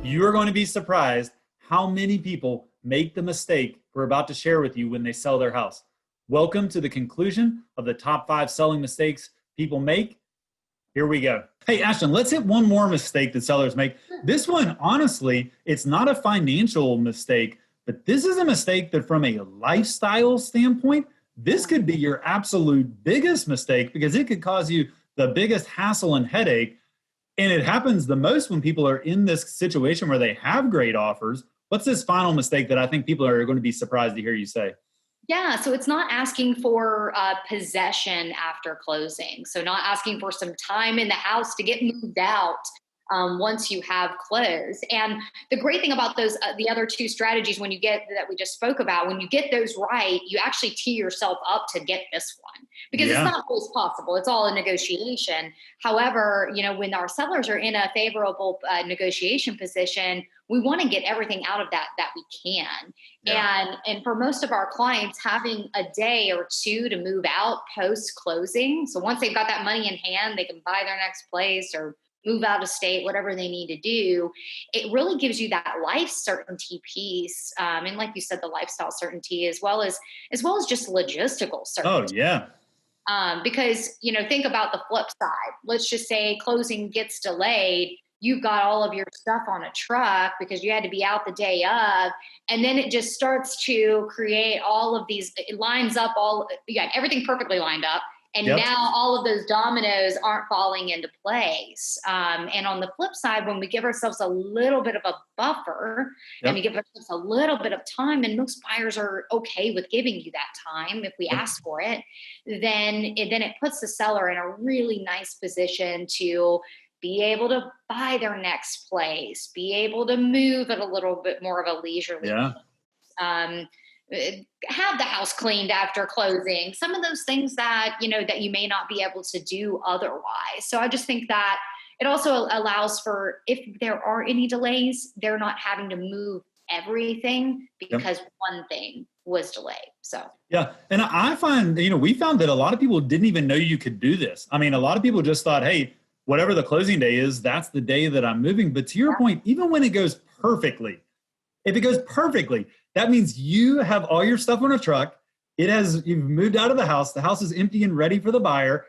You are going to be surprised how many people make the mistake we're about to share with you when they sell their house. Welcome to the conclusion of the top 5 selling mistakes people make. Here we go. Hey, Ashton, let's hit one more mistake that sellers make. This one, honestly, it's not a financial mistake, but this is a mistake that from a lifestyle standpoint, this could be your absolute biggest mistake because it could cause you the biggest hassle and headache. And it happens the most when people are in this situation where they have great offers. What's this final mistake that I think people are going to be surprised to hear you say? Yeah, so it's not asking for possession after closing. So not asking for some time in the house to get moved out once you have closed. And the great thing about those, the other 2 strategies when you get that we just spoke about, when you get those right, you actually tee yourself up to get this one because it's not always possible. It's all a negotiation. However, you know, when our sellers are in a favorable negotiation position, we want to get everything out of that we can. Yeah. And for most of our clients, having a day or 2 to move out post closing. So once they've got that money in hand, they can buy their next place or move out of state, whatever they need to do. It really gives you that life certainty piece. And like you said, the lifestyle certainty as well as just logistical certainty. Oh, yeah. Because, you know, think about the flip side. Let's just say closing gets delayed. You've got all of your stuff on a truck because you had to be out the day of, and then it just starts to create all of these, it lines up you got everything perfectly lined up. And now all of those dominoes aren't falling into place. And on the flip side, when we give ourselves a little bit of a buffer and we give ourselves a little bit of time, and most buyers are okay with giving you that time if we ask for it, then it puts the seller in a really nice position to be able to buy their next place, be able to move at a little bit more of a leisurely pace. Have the house cleaned after closing, some of those things that, you know, that you may not be able to do otherwise. So I just think that it also allows for, if there are any delays, they're not having to move everything because one thing was delayed. So, yeah. And I find, you know, we found that a lot of people didn't even know you could do this. I mean, a lot of people just thought, hey, whatever the closing day is, that's the day that I'm moving. But to your point, even when it goes perfectly, if it goes perfectly, that means you have all your stuff on a truck. You've moved out of the house is empty and ready for the buyer.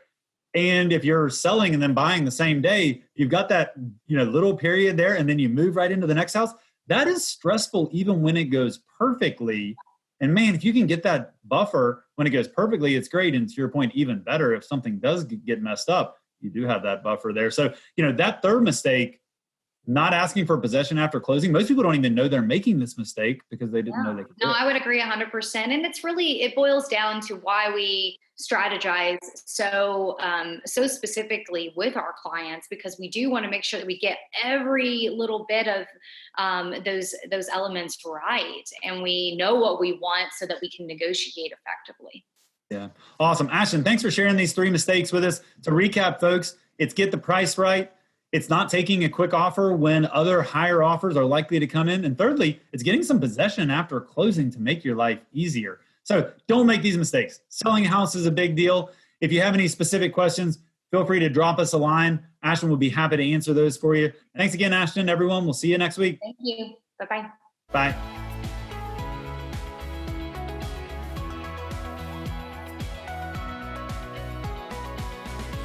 And if you're selling and then buying the same day, you've got that, you know, little period there, and then you move right into the next house. That is stressful even when it goes perfectly. And man, if you can get that buffer when it goes perfectly, it's great. And to your point, even better, if something does get messed up, you do have that buffer there. So, you know, that third mistake, not asking for possession after closing. Most people don't even know they're making this mistake because they didn't know they could do it. I would agree 100%. And it boils down to why we strategize so specifically with our clients, because we do want to make sure that we get every little bit of those elements right. And we know what we want so that we can negotiate effectively. Yeah. Awesome. Ashton, thanks for sharing these 3 mistakes with us. To recap, folks, it's get the price right. It's not taking a quick offer when other higher offers are likely to come in. And thirdly, it's getting some possession after closing to make your life easier. So don't make these mistakes. Selling a house is a big deal. If you have any specific questions, feel free to drop us a line. Ashton will be happy to answer those for you. Thanks again, Ashton, everyone. We'll see you next week. Thank you. Bye-bye. Bye.